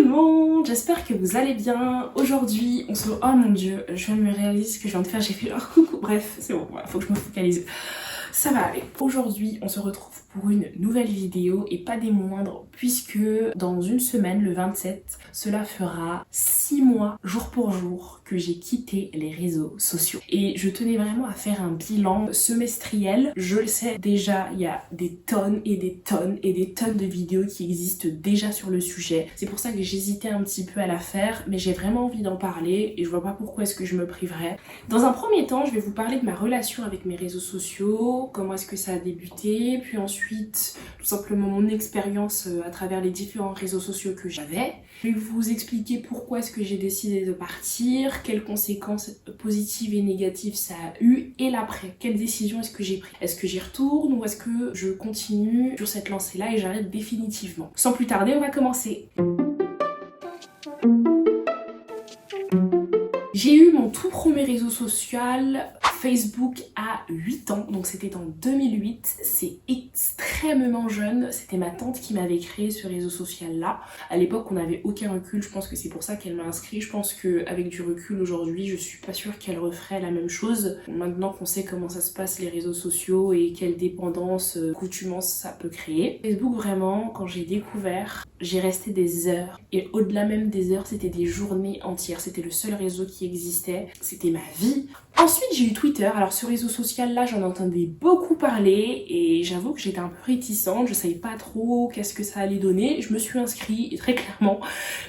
le monde, j'espère que vous allez bien. Aujourd'hui, on se... Oh mon dieu, je viens de me réaliser ce que je viens de faire, j'ai fait genre coucou. Bref, c'est bon, voilà, faut que je me focalise. Ça va aller. Aujourd'hui, on se retrouve pour une nouvelle vidéo et pas des moindres puisque dans une semaine, le 27, cela fera 6 mois, jour pour jour, que j'ai quitté les réseaux sociaux. Et je tenais vraiment à faire un bilan semestriel. Je le sais déjà, il y a des tonnes et des tonnes et des tonnes de vidéos qui existent déjà sur le sujet. C'est pour ça que j'hésitais un petit peu à la faire, mais j'ai vraiment envie d'en parler et je vois pas pourquoi est-ce que je me priverais. Dans un premier temps, je vais vous parler de ma relation avec mes réseaux sociaux, comment est-ce que ça a débuté, puis ensuite tout simplement mon expérience à travers les différents réseaux sociaux que j'avais. Je vais vous expliquer pourquoi est-ce que j'ai décidé de partir, quelles conséquences positives et négatives ça a eu, et l'après, quelle décision est-ce que j'ai prise. Est-ce que j'y retourne ou est-ce que je continue sur cette lancée-là et j'arrête définitivement. Sans plus tarder, on va commencer. J'ai eu mon tout premier réseau social Facebook à 8 ans, donc c'était en 2008, c'est extrêmement jeune, c'était ma tante qui m'avait créé ce réseau social là. À l'époque on n'avait aucun recul, je pense que c'est pour ça qu'elle m'a inscrit, je pense qu'avec du recul aujourd'hui je suis pas sûre qu'elle referait la même chose. Maintenant qu'on sait comment ça se passe les réseaux sociaux et quelle dépendance, coutumance ça peut créer. Facebook vraiment, quand j'ai découvert, j'ai resté des heures et au-delà même des heures, c'était des journées entières, c'était le seul réseau qui existait, c'était ma vie. Ensuite j'ai eu Twitter, alors ce réseau social là j'en entendais beaucoup parler et j'avoue que j'étais un peu réticente, je savais pas trop qu'est-ce que ça allait donner. Je me suis inscrite et très clairement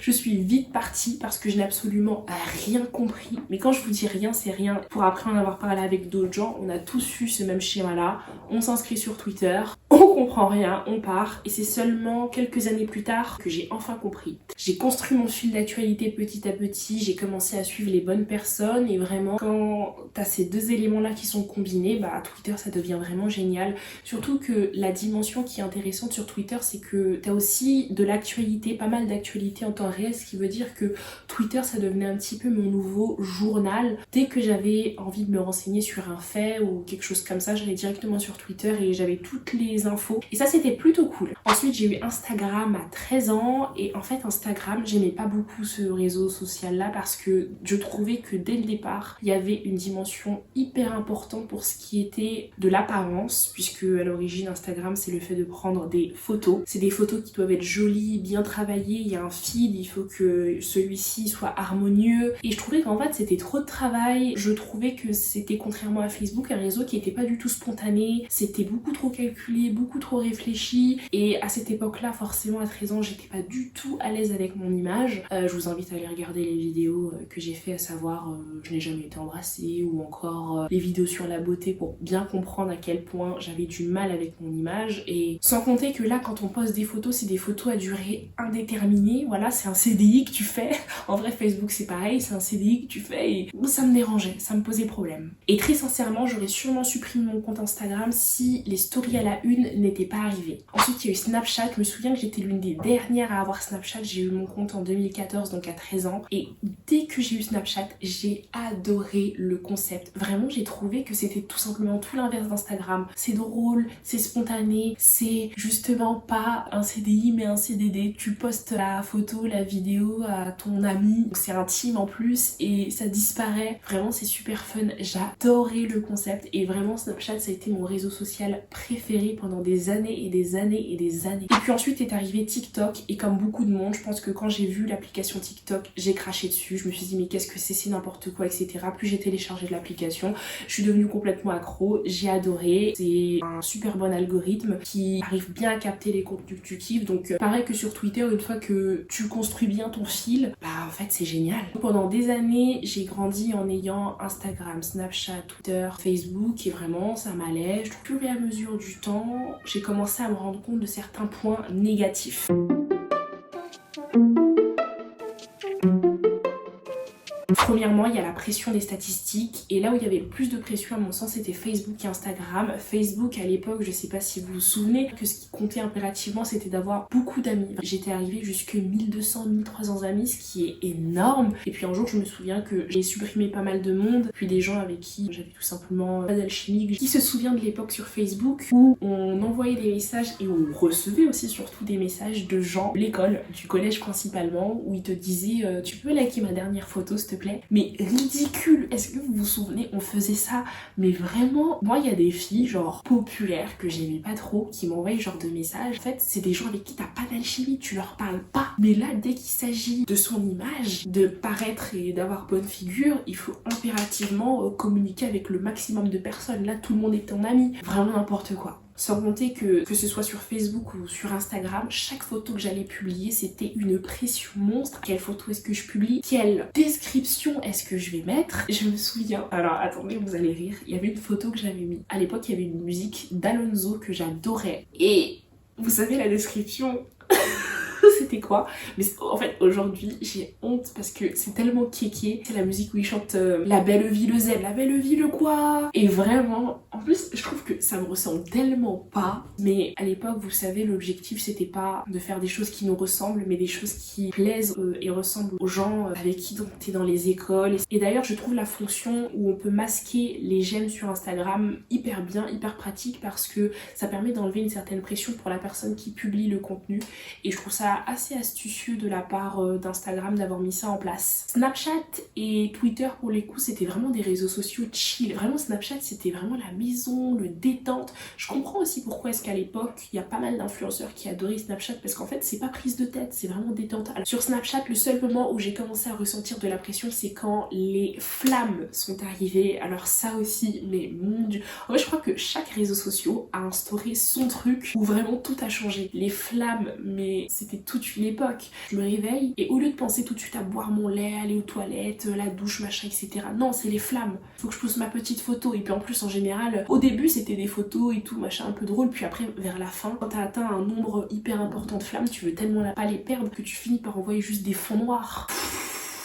je suis vite partie parce que je n'ai absolument rien compris. Mais quand je vous dis rien, c'est rien. Pour après en avoir parlé avec d'autres gens, on a tous eu ce même schéma là, on s'inscrit sur Twitter, on comprend rien, on part et c'est seulement quelques années plus tard que j'ai enfin compris. J'ai construit mon fil d'actualité petit à petit, j'ai commencé à suivre les bonnes personnes et vraiment quand t'as ces deux éléments là qui sont combinés, bah Twitter ça devient vraiment génial. Surtout que la dimension qui est intéressante sur Twitter, c'est que t'as aussi de l'actualité, pas mal d'actualité en temps réel, ce qui veut dire que Twitter ça devenait un petit peu mon nouveau journal. Dès que j'avais envie de me renseigner sur un fait ou quelque chose comme ça, j'allais directement sur Twitter et j'avais toutes les infos et ça c'était plutôt cool. Ensuite j'ai eu Instagram à 13 ans et en fait Instagram j'aimais pas beaucoup ce réseau social là parce que je trouvais que dès le départ il y avait une dimension hyper importante pour ce qui était de l'apparence, puisque à l'origine Instagram c'est le fait de prendre des photos. C'est des photos qui doivent être jolies, bien travaillées, il y a un feed, il faut que celui-ci soit harmonieux et je trouvais qu'en fait c'était trop de travail. Je trouvais que c'était, contrairement à Facebook, un réseau qui était pas du tout spontané, c'était beaucoup trop calculé, beaucoup trop réfléchi et à cette époque là forcément à 13 ans j'étais pas du tout à l'aise avec mon image. Je vous invite à aller regarder les vidéos que j'ai fait, à savoir je n'ai jamais été embrassée ou encore les vidéos sur la beauté pour bien comprendre à quel point j'avais du mal avec mon image. Et sans compter que là quand on poste des photos, c'est des photos à durée indéterminée, voilà, c'est un CDI que tu fais. En vrai Facebook c'est pareil, c'est un CDI que tu fais et ça me dérangeait, ça me posait problème. Et très sincèrement j'aurais sûrement supprimé mon compte Instagram si les stories à la une n'étaient pas arrivées. Ensuite il y a eu Snapchat, je me souviens que j'étais l'une des dernières à avoir Snapchat, j'ai eu mon compte en 2014 donc à 13 ans et dès que j'ai eu Snapchat j'ai adoré le concept. Vraiment j'ai trouvé que c'était tout simplement tout l'inverse d'Instagram. C'est drôle, c'est spontané, c'est justement pas un CDI mais un CDD. Tu postes la photo, la vidéo à ton ami, c'est intime en plus et ça disparaît. Vraiment c'est super fun, j'adorais le concept et vraiment Snapchat ça a été mon réseau social préféré pendant des années et des années et des années. Et puis ensuite est arrivé TikTok et comme beaucoup de monde, je pense que quand j'ai vu l'application TikTok, j'ai craché dessus. Je me suis dit mais qu'est-ce que c'est n'importe quoi, etc. Plus j'ai téléchargé de l'application, je suis devenue complètement accro, j'ai adoré. C'est un super bon algorithme qui arrive bien à capter les contenus que tu kiffes. Donc pareil que sur Twitter, une fois que tu construis bien ton fil, bah en fait c'est génial. Pendant des années, j'ai grandi en ayant Instagram, Snapchat, Twitter, Facebook et vraiment ça m'allait. Au fur et à mesure du temps, j'ai commencé à me rendre compte de certains points négatifs. Premièrement, il y a la pression des statistiques et là où il y avait le plus de pression à mon sens c'était Facebook et Instagram. Facebook à l'époque, je sais pas si vous vous souvenez, que ce qui comptait impérativement c'était d'avoir beaucoup d'amis. J'étais arrivée jusque 1200, 1300 amis, ce qui est énorme. Et puis un jour je me souviens que j'ai supprimé pas mal de monde, puis des gens avec qui j'avais tout simplement pas d'alchimie. Qui se souvient de l'époque sur Facebook où on envoyait des messages et on recevait aussi surtout des messages de gens de l'école, du collège principalement, où ils te disaient tu peux liker ma dernière photo s'il te plaît. Mais ridicule, est-ce que vous vous souvenez, on faisait ça, mais vraiment, moi il y a des filles genre populaires que j'aimais pas trop qui m'envoyaient genre de messages. En fait c'est des gens avec qui t'as pas d'alchimie, tu leur parles pas. Mais là dès qu'il s'agit de son image, de paraître et d'avoir bonne figure, il faut impérativement communiquer avec le maximum de personnes. Là tout le monde est ton ami, vraiment n'importe quoi. Sans compter que ce soit sur Facebook ou sur Instagram, chaque photo que j'allais publier, c'était une pression monstre. Quelle photo est-ce que je publie? Quelle description est-ce que je vais mettre? Je me souviens, alors attendez, vous allez rire, il y avait une photo que j'avais mis. À l'époque, il y avait une musique d'Alonso que j'adorais. Et vous savez la description c'était quoi? Mais en fait aujourd'hui j'ai honte parce que c'est tellement kéké. C'est la musique où il chante La belle vie le Z, la belle vie le quoi. Et vraiment, en plus je trouve que ça me ressemble tellement pas. Mais à l'époque vous savez l'objectif c'était pas de faire des choses qui nous ressemblent mais des choses qui plaisent et ressemblent aux gens avec qui t'es dans les écoles. Et d'ailleurs je trouve la fonction où on peut masquer les j'aime sur Instagram hyper bien, hyper pratique parce que ça permet d'enlever une certaine pression pour la personne qui publie le contenu. Et je trouve ça assez astucieux de la part d'Instagram d'avoir mis ça en place. Snapchat et Twitter pour les coups c'était vraiment des réseaux sociaux chill. Vraiment Snapchat c'était vraiment la maison, le détente. Je comprends aussi pourquoi est-ce qu'à l'époque il y a pas mal d'influenceurs qui adoraient Snapchat parce qu'en fait c'est pas prise de tête, c'est vraiment détente. Alors, sur Snapchat le seul moment où j'ai commencé à ressentir de la pression c'est quand les flammes sont arrivées. Alors ça aussi mais mon dieu. En fait je crois que chaque réseau social a instauré son truc où vraiment tout a changé. Les flammes mais c'était toute une époque. Je me réveille et au lieu de penser tout de suite à boire mon lait, aller aux toilettes, la douche, machin, etc. Non, c'est les flammes. Faut que je pose ma petite photo. Et puis en plus, en général, au début, c'était des photos et tout, machin, un peu drôle. Puis après, vers la fin, quand t'as atteint un nombre hyper important de flammes, tu veux tellement pas les perdre que tu finis par envoyer juste des fonds noirs.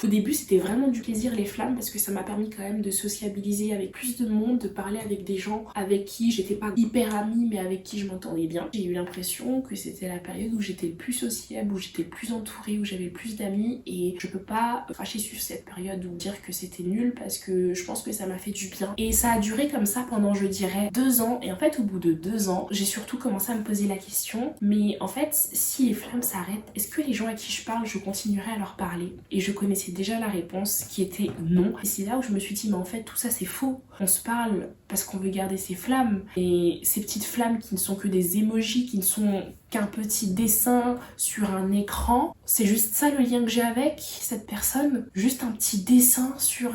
Au début c'était vraiment du plaisir les flammes parce que ça m'a permis quand même de sociabiliser avec plus de monde, de parler avec des gens avec qui j'étais pas hyper amie mais avec qui je m'entendais bien. J'ai eu l'impression que c'était la période où j'étais le plus sociable, où j'étais le plus entourée, où j'avais le plus d'amis et je peux pas cracher sur cette période ou dire que c'était nul parce que je pense que ça m'a fait du bien. Et ça a duré comme ça pendant je dirais 2 ans et en fait au bout de 2 ans j'ai surtout commencé à me poser la question mais en fait si les flammes s'arrêtent, est-ce que les gens à qui je parle je continuerai à leur parler? Et je connaissais déjà la réponse qui était non. Et c'est là où je me suis dit mais en fait tout ça c'est faux. On se parle parce qu'on veut garder ces flammes et ces petites flammes qui ne sont que des emojis, qui ne sont qu'un petit dessin sur un écran. C'est juste ça le lien que j'ai avec cette personne. Juste un petit dessin sur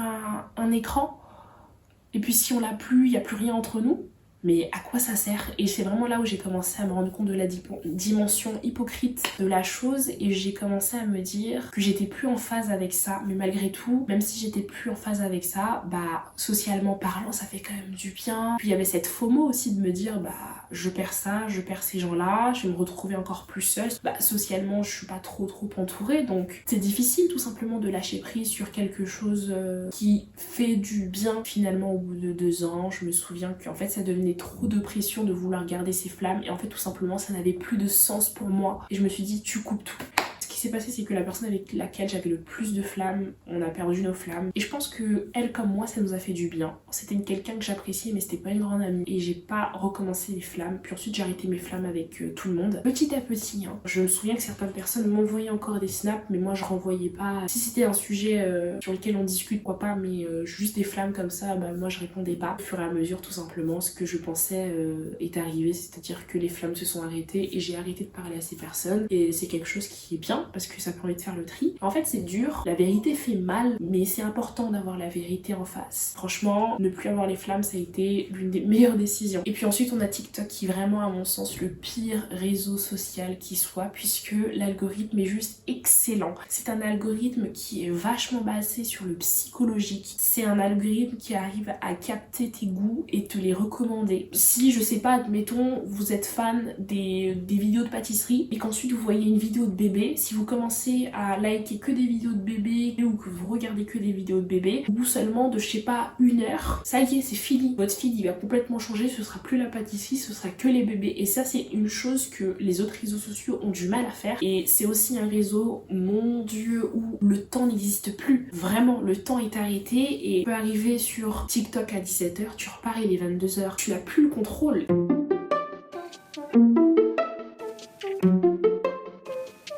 un écran. Et puis si on l'a plus, il n'y a plus rien entre nous. Mais à quoi ça sert? Et c'est vraiment là où j'ai commencé à me rendre compte de la dimension hypocrite de la chose et j'ai commencé à me dire que j'étais plus en phase avec ça. Mais malgré tout, même si j'étais plus en phase avec ça, bah socialement parlant ça fait quand même du bien. Puis il y avait cette FOMO aussi de me dire bah je perds ça, je perds ces gens-là, je vais me retrouver encore plus seule. Bah socialement je suis pas trop entourée donc c'est difficile tout simplement de lâcher prise sur quelque chose qui fait du bien. Finalement au bout de 2 ans je me souviens qu'en fait ça devenait trop de pression de vouloir garder ces flammes et en fait tout simplement ça n'avait plus de sens pour moi et je me suis dit tu coupes tout. Ce qui s'est passé c'est que la personne avec laquelle j'avais le plus de flammes, on a perdu nos flammes et je pense que elle comme moi ça nous a fait du bien. C'était quelqu'un que j'appréciais mais c'était pas une grande amie et j'ai pas recommencé les flammes puis ensuite j'ai arrêté mes flammes avec tout le monde. Petit à petit hein. Je me souviens que certaines personnes m'envoyaient encore des snaps mais moi je renvoyais pas. Si c'était un sujet sur lequel on discute pourquoi pas mais juste des flammes comme ça bah moi je répondais pas. Au fur et à mesure tout simplement ce que je pensais est arrivé, c'est-à-dire que les flammes se sont arrêtées et j'ai arrêté de parler à ces personnes et c'est quelque chose qui est bien parce que ça permet de faire le tri. En fait c'est dur, la vérité fait mal mais c'est important d'avoir la vérité en face. Franchement ne plus avoir les flammes ça a été l'une des meilleures décisions. Et puis ensuite on a TikTok qui est vraiment à mon sens le pire réseau social qui soit puisque l'algorithme est juste excellent. C'est un algorithme qui est vachement basé sur le psychologique. C'est un algorithme qui arrive à capter tes goûts et te les recommander. Si je sais pas admettons vous êtes fan des vidéos de pâtisserie et qu'ensuite vous voyez une vidéo de bébé, si vous commencez à liker que des vidéos de bébés ou que vous regardez que des vidéos de bébés, au bout seulement de je sais pas 1 heure, ça y est, c'est fini. Votre feed il va complètement changer, ce sera plus la pâtisserie, ce sera que les bébés. Et ça c'est une chose que les autres réseaux sociaux ont du mal à faire. Et c'est aussi un réseau, mon dieu, où le temps n'existe plus. Vraiment, le temps est arrêté et tu peux arriver sur TikTok à 17h, tu repars il est 22h, tu n'as plus le contrôle.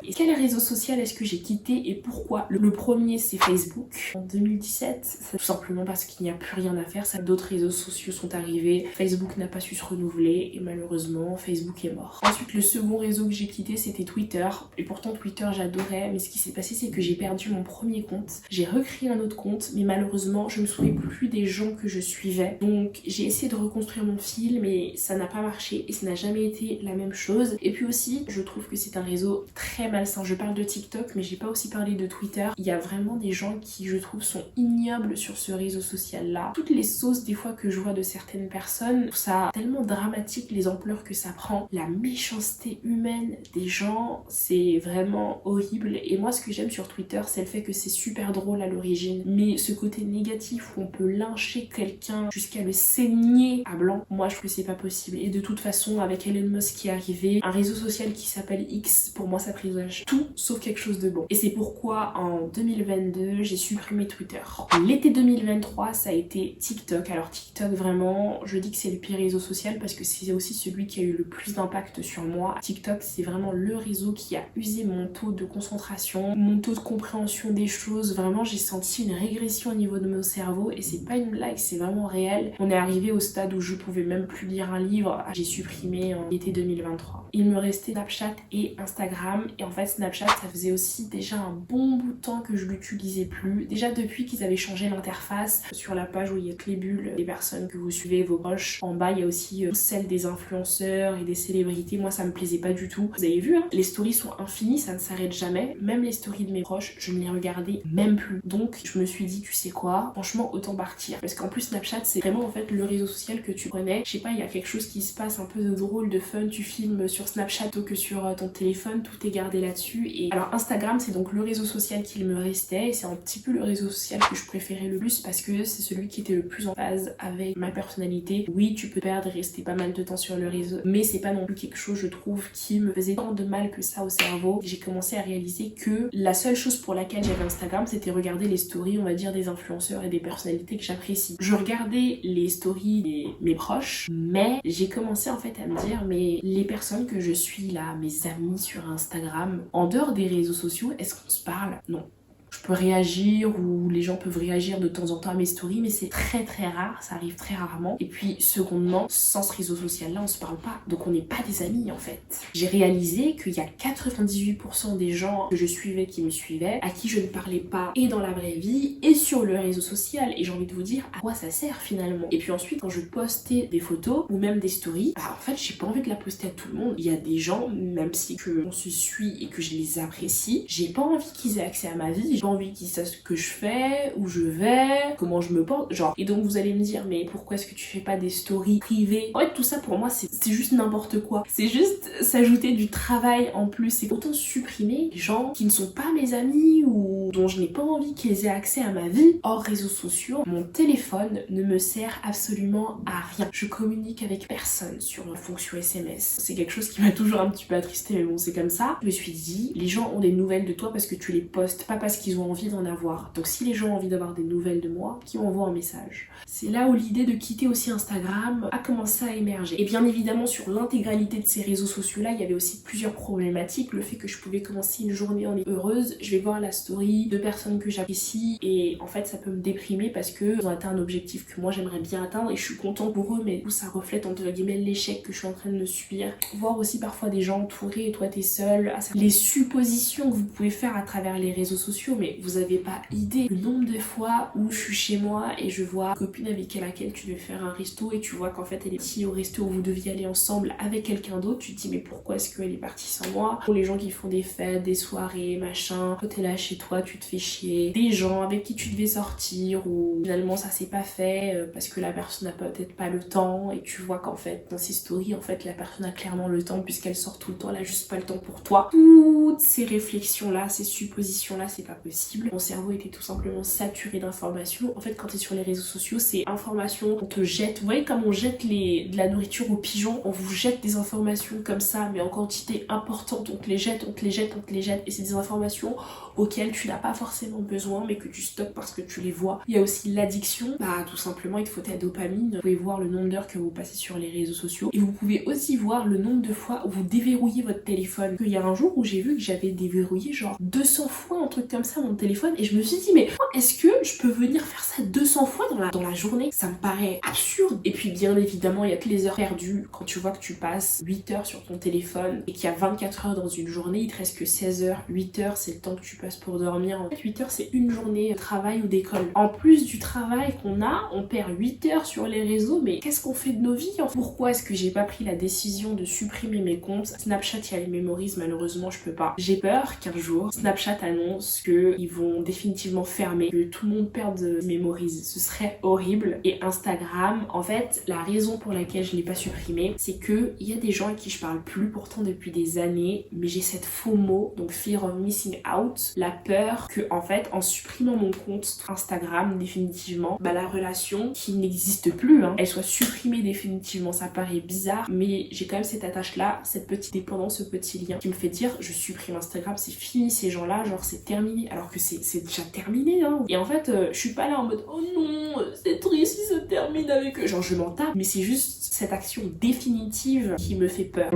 Et quel réseau social est-ce que j'ai quitté et pourquoi? Le premier c'est Facebook en 2017, c'est tout simplement parce qu'il n'y a plus rien à faire, d'autres réseaux sociaux sont arrivés, Facebook n'a pas su se renouveler et malheureusement Facebook est mort. Ensuite le second réseau que j'ai quitté c'était Twitter, et pourtant Twitter j'adorais, mais ce qui s'est passé c'est que j'ai perdu mon premier compte, j'ai recréé un autre compte mais malheureusement je me souvenais plus des gens que je suivais, donc j'ai essayé de reconstruire mon fil mais ça n'a pas marché et ça n'a jamais été la même chose. Et puis aussi je trouve que c'est un réseau très malsain. Je parle de TikTok mais j'ai pas aussi parlé de Twitter. Il y a vraiment des gens qui je trouve sont ignobles sur ce réseau social là. Toutes les sauces des fois que je vois de certaines personnes, je trouve ça tellement dramatique les ampleurs que ça prend. La méchanceté humaine des gens, c'est vraiment horrible. Et moi ce que j'aime sur Twitter c'est le fait que c'est super drôle à l'origine, mais ce côté négatif où on peut lyncher quelqu'un jusqu'à le saigner à blanc, moi je trouve que c'est pas possible. Et de toute façon avec Elon Musk qui est arrivé, un réseau social qui s'appelle X, pour moi ça présage tout sauf quelque chose de bon. Et c'est pourquoi en 2022 j'ai supprimé Twitter. L'été 2023 ça a été TikTok. Alors TikTok vraiment je dis que c'est le pire réseau social parce que c'est aussi celui qui a eu le plus d'impact sur moi. TikTok c'est vraiment le réseau qui a usé mon taux de concentration, mon taux de compréhension des choses. Vraiment j'ai senti une régression au niveau de mon cerveau et c'est pas une blague, c'est vraiment réel. On est arrivé au stade où je pouvais même plus lire un livre. J'ai supprimé en été 2023. Il me restait Snapchat et Instagram et en fait Snapchat ça faisait aussi déjà un bon bout de temps que je l'utilisais plus. Déjà depuis qu'ils avaient changé l'interface, sur la page où il y a que les bulles, les personnes que vous suivez, vos proches, en bas il y a aussi celle des influenceurs et des célébrités. Moi ça me plaisait pas du tout. Vous avez vu hein, les stories sont infinies, ça ne s'arrête jamais. Même les stories de mes proches, je ne les regardais même plus. Donc je me suis dit tu sais quoi, franchement autant partir. Parce qu'en plus Snapchat c'est vraiment en fait le réseau social que tu prenais. Je sais pas, il y a quelque chose qui se passe un peu de drôle, de fun, tu filmes sur Snapchat plutôt que sur ton téléphone, tout est gardé là-dessus. Et alors Instagram c'est donc le réseau social qu'il me restait et c'est un petit peu le réseau social que je préférais le plus parce que c'est celui qui était le plus en phase avec ma personnalité. Oui tu peux perdre et rester pas mal de temps sur le réseau mais c'est pas non plus quelque chose je trouve qui me faisait tant de mal que ça au cerveau. J'ai commencé à réaliser que la seule chose pour laquelle j'avais Instagram c'était regarder les stories on va dire des influenceurs et des personnalités que j'apprécie. Je regardais les stories de mes proches mais j'ai commencé en fait à me dire mais les personnes que je suis là, mes amis sur Instagram, en dehors des réseaux sociaux, est-ce qu'on se parle? Non. Je peux réagir ou les gens peuvent réagir de temps en temps à mes stories mais c'est très très rare, ça arrive très rarement. Et puis secondement, sans ce réseau social là on se parle pas, donc on n'est pas des amis en fait. J'ai réalisé qu'il y a 98% des gens que je suivais qui me suivaient, à qui je ne parlais pas et dans la vraie vie et sur le réseau social, et j'ai envie de vous dire à quoi ça sert finalement. Et puis ensuite quand je postais des photos ou même des stories, bah en fait j'ai pas envie de la poster à tout le monde. Il y a des gens, même si que on se suit et que je les apprécie, j'ai pas envie qu'ils aient accès à ma vie, j'ai pas envie qu'ils sachent ce que je fais, où je vais, comment je me porte, genre. Et donc vous allez me dire mais pourquoi est-ce que tu fais pas des stories privées? En fait tout ça pour moi c'est juste n'importe quoi. C'est juste s'ajouter du travail en plus. C'est autant supprimer les gens qui ne sont pas mes amis ou dont je n'ai pas envie qu'ils aient accès à ma vie hors réseaux sociaux. Mon téléphone ne me sert absolument à rien. Je communique avec personne sur une fonction SMS. C'est quelque chose qui m'a toujours un petit peu attristé mais bon c'est comme ça. Je me suis dit les gens ont des nouvelles de toi parce que tu les postes, pas parce qu'ils ont envie d'en avoir. Donc si les gens ont envie d'avoir des nouvelles de moi, qui m'envoient un message. C'est là où l'idée de quitter aussi Instagram a commencé à émerger. Et bien évidemment sur l'intégralité de ces réseaux sociaux là, il y avait aussi plusieurs problématiques. Le fait que je pouvais commencer une journée en heureuse, je vais voir la story de personnes que j'apprécie et en fait ça peut me déprimer parce que ils ont atteint un objectif que moi j'aimerais bien atteindre et je suis contente pour eux mais où ça reflète entre guillemets l'échec que je suis en train de me subir. Voir aussi parfois des gens entourés et toi t'es seule. Les suppositions que vous pouvez faire à travers les réseaux sociaux, mais vous avez pas idée le nombre de fois où je suis chez moi et je vois une copine avec laquelle tu devais faire un resto et tu vois qu'en fait elle est partie au resto où vous deviez aller ensemble avec quelqu'un d'autre. Tu te dis mais pourquoi est-ce qu'elle est partie sans moi? Pour les gens qui font des fêtes, des soirées, machin, toi t'es là chez toi, tu te fais chier. Des gens avec qui tu devais sortir ou finalement ça s'est pas fait parce que la personne n'a peut-être pas le temps et tu vois qu'en fait dans ses stories en fait la personne a clairement le temps puisqu'elle sort tout le temps, elle a juste pas le temps pour toi. Toutes ces réflexions là, ces suppositions là, c'est pas possible. Mon cerveau était tout simplement saturé d'informations. En fait quand t'es sur les réseaux sociaux c'est information, on te jette, vous voyez comme on jette de la nourriture aux pigeons, on vous jette des informations comme ça mais en quantité importante, on te les jette, on te les jette, on te les jette et c'est des informations auxquelles tu n'as pas forcément besoin mais que tu stockes parce que tu les vois. Il y a aussi l'addiction, bah tout simplement il te faut ta dopamine. Vous pouvez voir le nombre d'heures que vous passez sur les réseaux sociaux et vous pouvez aussi voir le nombre de fois où vous déverrouillez votre téléphone. Il y a un jour où j'ai vu que j'avais déverrouillé genre 200 fois un truc comme ça mon téléphone et je me suis dit mais est-ce que je peux venir faire ça 200 fois dans la journée? Ça me paraît absurde. Et puis bien évidemment il y a que les heures perdues quand tu vois que tu passes 8 heures sur ton téléphone et qu'il y a 24 heures dans une journée, il te reste que 16 heures. 8 heures c'est le temps que tu passes pour dormir. En fait 8 heures c'est une journée de travail ou d'école. En plus du travail qu'on a, on perd 8 heures sur les réseaux, mais qu'est-ce qu'on fait de nos vies? Pourquoi est-ce que j'ai pas pris la décision de supprimer mes comptes? Snapchat il y a les memories, malheureusement je peux pas. J'ai peur qu'un jour Snapchat annonce qu'ils vont définitivement fermer, que tout le monde perde memories. Ce serait horrible. Et Instagram, en fait, la raison pour laquelle je l'ai pas supprimé, c'est que il y a des gens à qui je parle plus pourtant depuis des années, mais j'ai cette FOMO, donc Fear of Missing Out, la peur que en fait en supprimant mon compte Instagram définitivement, bah la relation qui n'existe plus, elle soit supprimée définitivement. Ça paraît bizarre, mais j'ai quand même cette attache là, cette petite dépendance, ce petit lien qui me fait dire je supprime Instagram, c'est fini ces gens là, genre c'est terminé, alors que c'est déjà terminé Et en fait je suis pas là en mode oh non c'est triste si ça termine avec eux, genre je m'en tape, mais c'est juste cette action définitive qui me fait peur.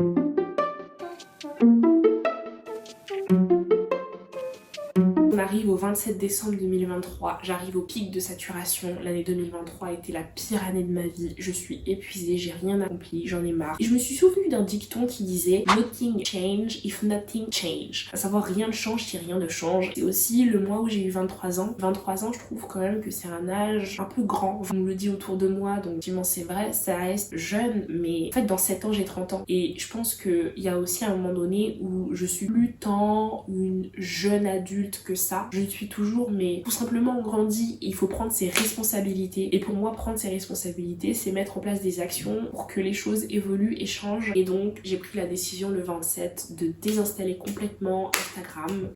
On arrive au 27 décembre 2023, j'arrive au pic de saturation. L'année 2023 a été la pire année de ma vie, je suis épuisée, j'ai rien accompli, j'en ai marre. Et je me suis souvenue d'un dicton qui disait Nothing change if nothing change. À savoir rien ne change si rien ne change. C'est aussi le mois où j'ai eu 23 ans. 23 ans je trouve quand même que c'est un âge un peu grand. On me le dit autour de moi, donc effectivement c'est vrai, ça reste jeune, mais en fait dans 7 ans j'ai 30 ans. Et je pense qu'il y a aussi un moment donné où je suis plus tant une jeune adulte que ça. Je suis toujours, mais tout simplement on grandit et il faut prendre ses responsabilités. Et pour moi, prendre ses responsabilités, c'est mettre en place des actions pour que les choses évoluent et changent. Et donc, j'ai pris la décision le 27 de désinstaller complètement Instagram.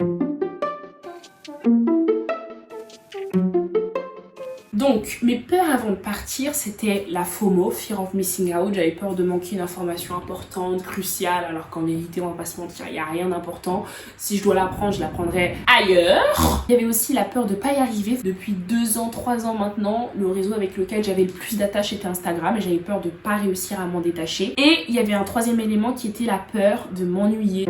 Donc, mes peurs avant de partir, c'était la FOMO, Fear of Missing Out. J'avais peur de manquer une information importante, cruciale, alors qu'en vérité, on va pas se mentir, il n'y a rien d'important. Si je dois l'apprendre, je l'apprendrai ailleurs. Il y avait aussi la peur de pas y arriver. Depuis 2 ans, 3 ans maintenant, le réseau avec lequel j'avais le plus d'attache était Instagram et j'avais peur de pas réussir à m'en détacher. Et il y avait un troisième élément qui était la peur de m'ennuyer.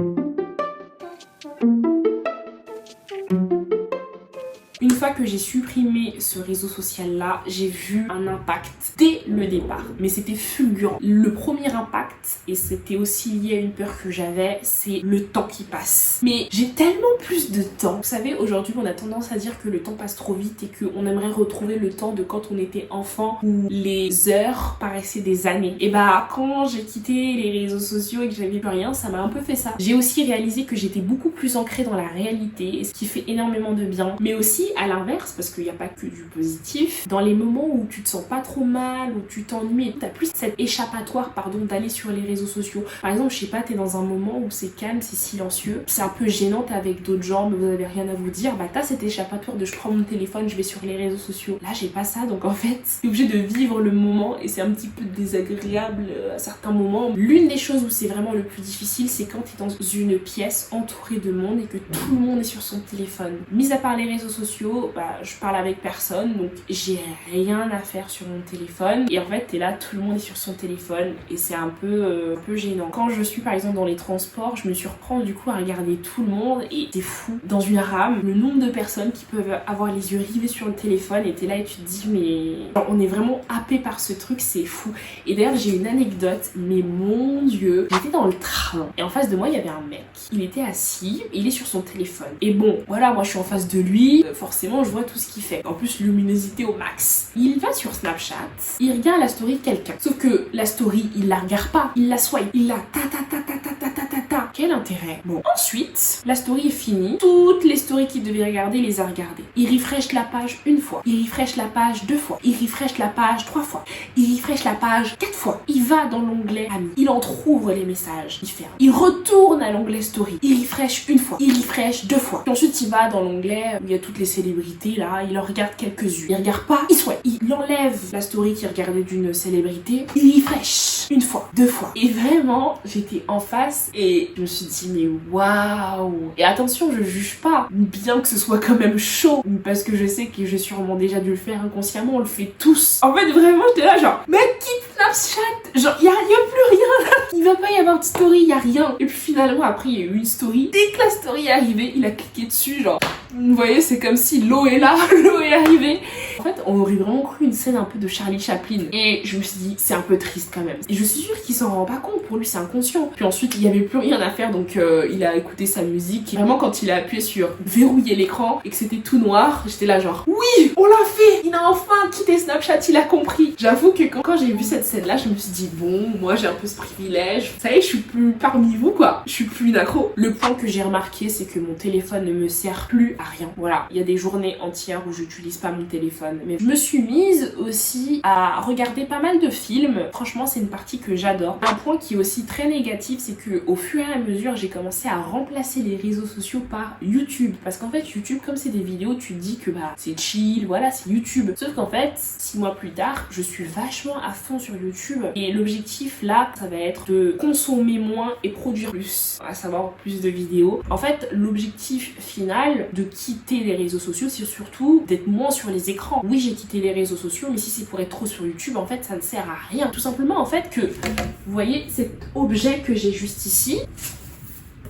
Une fois que j'ai supprimé ce réseau social là, j'ai vu un impact dès le départ, mais c'était fulgurant. Le premier impact, et c'était aussi lié à une peur que j'avais, c'est le temps qui passe. Mais j'ai tellement plus de temps. Vous savez, aujourd'hui on a tendance à dire que le temps passe trop vite et qu'on aimerait retrouver le temps de quand on était enfant où les heures paraissaient des années. Et bah quand j'ai quitté les réseaux sociaux et que j'avais plus rien, ça m'a un peu fait ça. J'ai aussi réalisé que j'étais beaucoup plus ancrée dans la réalité, ce qui fait énormément de bien, mais aussi à l'inverse, parce qu'il n'y a pas que du positif, dans les moments où tu te sens pas trop mal, où tu t'ennuies, t'as plus cette échappatoire, d'aller sur les réseaux sociaux. Par exemple, je sais pas, t'es dans un moment où c'est calme, c'est silencieux, c'est un peu gênant, t'es avec d'autres gens, mais vous avez rien à vous dire, bah t'as cet échappatoire de je prends mon téléphone, je vais sur les réseaux sociaux. Là, j'ai pas ça, donc en fait, t'es obligé de vivre le moment et c'est un petit peu désagréable à certains moments. L'une des choses où c'est vraiment le plus difficile, c'est quand t'es dans une pièce entourée de monde et que tout le monde est sur son téléphone. Mis à part les réseaux sociaux, sociaux, bah je parle avec personne, donc j'ai rien à faire sur mon téléphone. Et en fait t'es là, tout le monde est sur son téléphone et c'est un peu gênant. Quand je suis par exemple dans les transports, je me surprends du coup à regarder tout le monde et c'est fou. Dans une rame, le nombre de personnes qui peuvent avoir les yeux rivés sur le téléphone et t'es là et tu te dis mais genre, on est vraiment happé par ce truc, c'est fou. Et d'ailleurs j'ai une anecdote, mais mon dieu, j'étais dans le train et en face de moi il y avait un mec. Il était assis, il est sur son téléphone. Et bon, voilà, moi je suis en face de lui, forcément je vois tout ce qu'il fait. En plus luminosité au max. Il va sur Snapchat, il regarde la story de quelqu'un. Sauf que la story, il la regarde pas, il la swipe, il la ta ta ta ta ta ta ta ta ta. Quel intérêt? Bon, ensuite, la story est finie. Toutes les stories qu'il devait regarder, il les a regardées. Il refresh la page une fois, il refresh la page deux fois, il refresh la page trois fois, il refresh la page quatre fois. Il va dans l'onglet amis, il entrouvre les messages, il ferme. Il retourne à l'onglet story, il refresh une fois, il refresh deux fois. Puis ensuite, il va dans l'onglet où il y a toutes les célébrités là, il en regarde quelques-unes. Il regarde pas, il swipe. Il enlève la story qu'il regardait d'une célébrité, il refresh une fois, deux fois. Et vraiment, j'étais en face et je me suis dit mais waouh. Et attention, je juge pas, bien que ce soit quand même chaud, parce que je sais que j'ai sûrement déjà dû le faire inconsciemment, on le fait tous. En fait, vraiment, j'étais là genre, mec, quitte Snapchat, genre, y a plus rien là. Il va pas y avoir de story, y a rien. Et puis finalement, après, il y a eu une story. Dès que la story est arrivée, il a cliqué dessus, genre, vous voyez, c'est comme si l'eau est là, l'eau est arrivée. En fait, on aurait vraiment cru une scène un peu de Charlie Chaplin. Et je me suis dit, c'est un peu triste quand même. Et je suis sûre qu'il s'en rend pas compte, pour lui c'est inconscient. Puis ensuite, il y avait plus rien à faire, donc il a écouté sa musique. Et vraiment, quand il a appuyé sur verrouiller l'écran et que c'était tout noir, j'étais là genre, oui, on l'a fait. Il a enfin quitté Snapchat, il a compris. J'avoue que quand j'ai vu cette scène-là, je me suis dit, bon, moi j'ai un peu ce privilège. Ça y est, je suis plus parmi vous, quoi. Je suis plus une accro. Le point que j'ai remarqué, c'est que mon téléphone ne me sert plus à rien. Voilà, il y a des journées entières où j'utilise pas mon téléphone. Mais je me suis mise aussi à regarder pas mal de films. Franchement, c'est une partie que j'adore. Un point qui est aussi très négatif, c'est que au fur et à mesure, j'ai commencé à remplacer les réseaux sociaux par YouTube. Parce qu'en fait, YouTube, comme c'est des vidéos, tu te dis que bah c'est chill, voilà, c'est YouTube. Sauf qu'en fait, 6 mois plus tard, je suis vachement à fond sur YouTube. Et l'objectif là, ça va être de consommer moins et produire plus. À savoir plus de vidéos. En fait, l'objectif final de quitter les réseaux sociaux, c'est surtout d'être moins sur les écrans. Oui, j'ai quitté les réseaux sociaux, mais si c'est pour être trop sur YouTube, en fait, ça ne sert à rien. Tout simplement, en fait, que, vous voyez, cet objet que j'ai juste ici,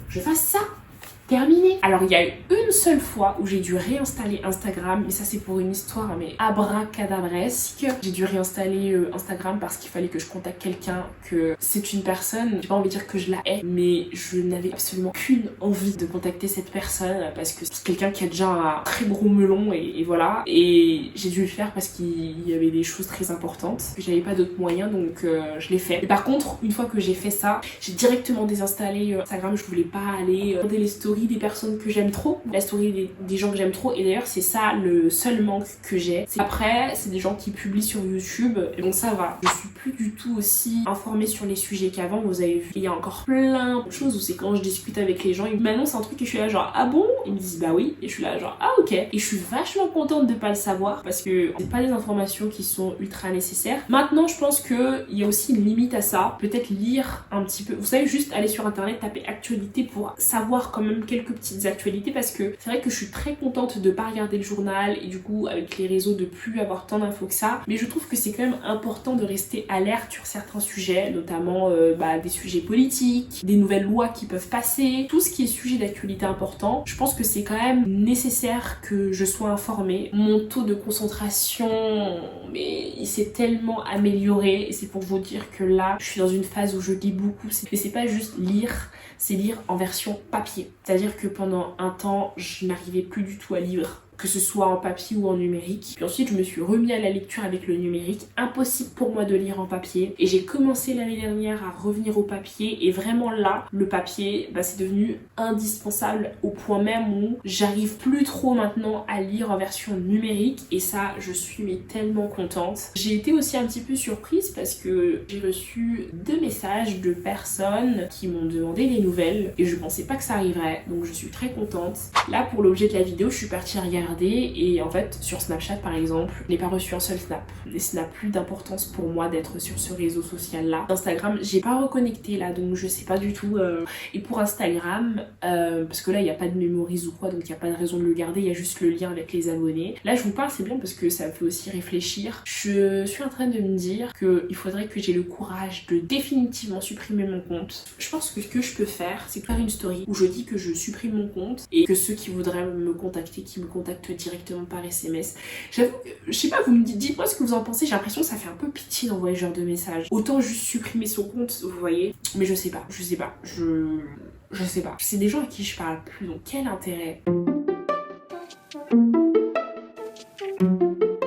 je fasse ça. Terminé. Alors il y a eu une seule fois où j'ai dû réinstaller Instagram, mais ça c'est pour une histoire mais abracadabresque. J'ai dû réinstaller Instagram parce qu'il fallait que je contacte quelqu'un, que c'est une personne, j'ai pas envie de dire que je la hais, mais je n'avais absolument aucune envie de contacter cette personne parce que c'est quelqu'un qui a déjà un très gros melon et voilà. Et j'ai dû le faire parce qu'il y avait des choses très importantes, que j'avais pas d'autres moyens, donc je l'ai fait. Mais par contre, une fois que j'ai fait ça, j'ai directement désinstallé Instagram. Je voulais pas aller regarder les stories des personnes que j'aime trop, la story des gens que j'aime trop, et d'ailleurs c'est ça le seul manque que j'ai. Après c'est des gens qui publient sur YouTube et donc ça va. Je suis plus du tout aussi informée sur les sujets qu'avant, vous avez vu. Il y a encore plein de choses où c'est quand je discute avec les gens, ils m'annoncent un truc et je suis là genre ah bon, ils me disent bah oui, et je suis là genre ah ok, et je suis vachement contente de pas le savoir parce que c'est pas des informations qui sont ultra nécessaires. Maintenant je pense que il y a aussi une limite à ça, peut-être lire un petit peu, vous savez, juste aller sur internet, taper actualité pour savoir quand même quelques petites actualités, parce que c'est vrai que je suis très contente de pas regarder le journal et du coup avec les réseaux de plus avoir tant d'infos que ça, mais je trouve que c'est quand même important de rester alerte sur certains sujets, notamment des sujets politiques, des nouvelles lois qui peuvent passer, tout ce qui est sujet d'actualité important. Je pense que c'est quand même nécessaire que je sois informée. Mon taux de concentration, mais il s'est tellement amélioré et c'est pour vous dire que là je suis dans une phase où je lis beaucoup, mais c'est pas juste lire, c'est lire en version papier. C'est-à-dire que pendant un temps, je n'arrivais plus du tout à lire, que ce soit en papier ou en numérique. Puis ensuite, je me suis remis à la lecture avec le numérique. Impossible pour moi de lire en papier. Et j'ai commencé l'année dernière à revenir au papier. Et vraiment là, le papier, c'est devenu indispensable au point même où j'arrive plus trop maintenant à lire en version numérique. Et ça, je suis tellement contente. J'ai été aussi un petit peu surprise parce que j'ai reçu 2 messages de personnes qui m'ont demandé des nouvelles. Et je pensais pas que ça arriverait. Donc je suis très contente. Là, pour l'objet de la vidéo, je suis partie regarder regarder et en fait sur Snapchat par exemple, je n'ai pas reçu un seul snap. Et ça n'a plus d'importance pour moi d'être sur ce réseau social là. Instagram, j'ai pas reconnecté là donc je sais pas du tout. Et pour Instagram, parce que là il n'y a pas de memories ou quoi donc il n'y a pas de raison de le garder, il y a juste le lien avec les abonnés. Là je vous parle c'est bien parce que ça me fait aussi réfléchir. Je suis en train de me dire qu'il faudrait que j'ai le courage de définitivement supprimer mon compte. Je pense que ce que je peux faire c'est faire une story où je dis que je supprime mon compte et que ceux qui voudraient me contacter, qui me contactent directement par SMS. J'avoue que, je sais pas, vous me dites-moi ce que vous en pensez, j'ai l'impression que ça fait un peu pitié d'envoyer ce genre de message. Autant juste supprimer son compte, vous voyez, mais je sais pas, je sais pas. C'est des gens à qui je parle plus, donc quel intérêt?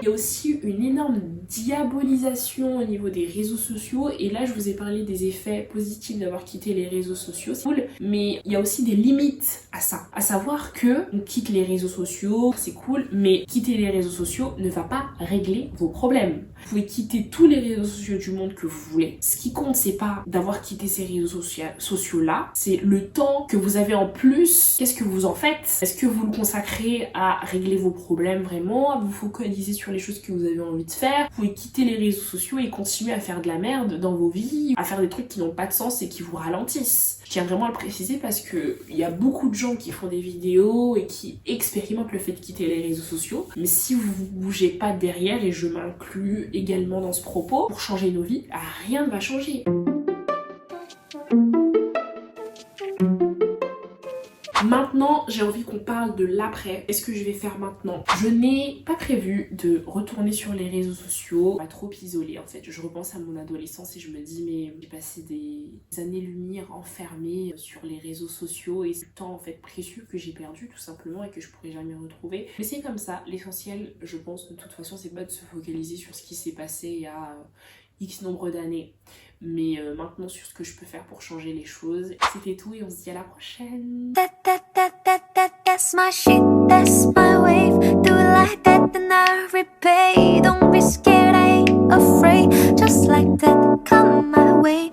Il y a aussi une énorme diabolisation au niveau des réseaux sociaux et là je vous ai parlé des effets positifs d'avoir quitté les réseaux sociaux, c'est cool, mais il y a aussi des limites à ça, à savoir que on quitte les réseaux sociaux, c'est cool, mais quitter les réseaux sociaux ne va pas régler vos problèmes. Vous pouvez quitter tous les réseaux sociaux du monde que vous voulez. Ce qui compte c'est pas d'avoir quitté ces réseaux sociaux là, c'est le temps que vous avez en plus. Qu'est-ce que vous en faites? Est-ce que vous le consacrez à régler vos problèmes vraiment, à vous focaliser sur les choses que vous avez envie de faire? Vous pouvez quitter les réseaux sociaux et continuer à faire de la merde dans vos vies, à faire des trucs qui n'ont pas de sens et qui vous ralentissent. Je tiens vraiment à le préciser parce que il y a beaucoup de gens qui font des vidéos et qui expérimentent le fait de quitter les réseaux sociaux, mais si vous bougez pas derrière, et je m'inclus également dans ce propos, pour changer nos vies, rien ne va changer. Maintenant, j'ai envie qu'on parle de l'après. Qu'est-ce que je vais faire maintenant? Je n'ai pas prévu de retourner sur les réseaux sociaux, pas trop isolée en fait. Je repense à mon adolescence et je me dis mais j'ai passé des années-lumière enfermée sur les réseaux sociaux et c'est le temps en fait précieux que j'ai perdu tout simplement et que je pourrais jamais retrouver. Mais c'est comme ça, l'essentiel je pense de toute façon c'est pas de se focaliser sur ce qui s'est passé il y a X nombre d'années, mais maintenant sur ce que je peux faire pour changer les choses. C'était tout et on se dit à la prochaine. That's my shit, that's my wave. Do it like that, then I repay. Don't be scared, I ain't afraid. Just like that, come my way.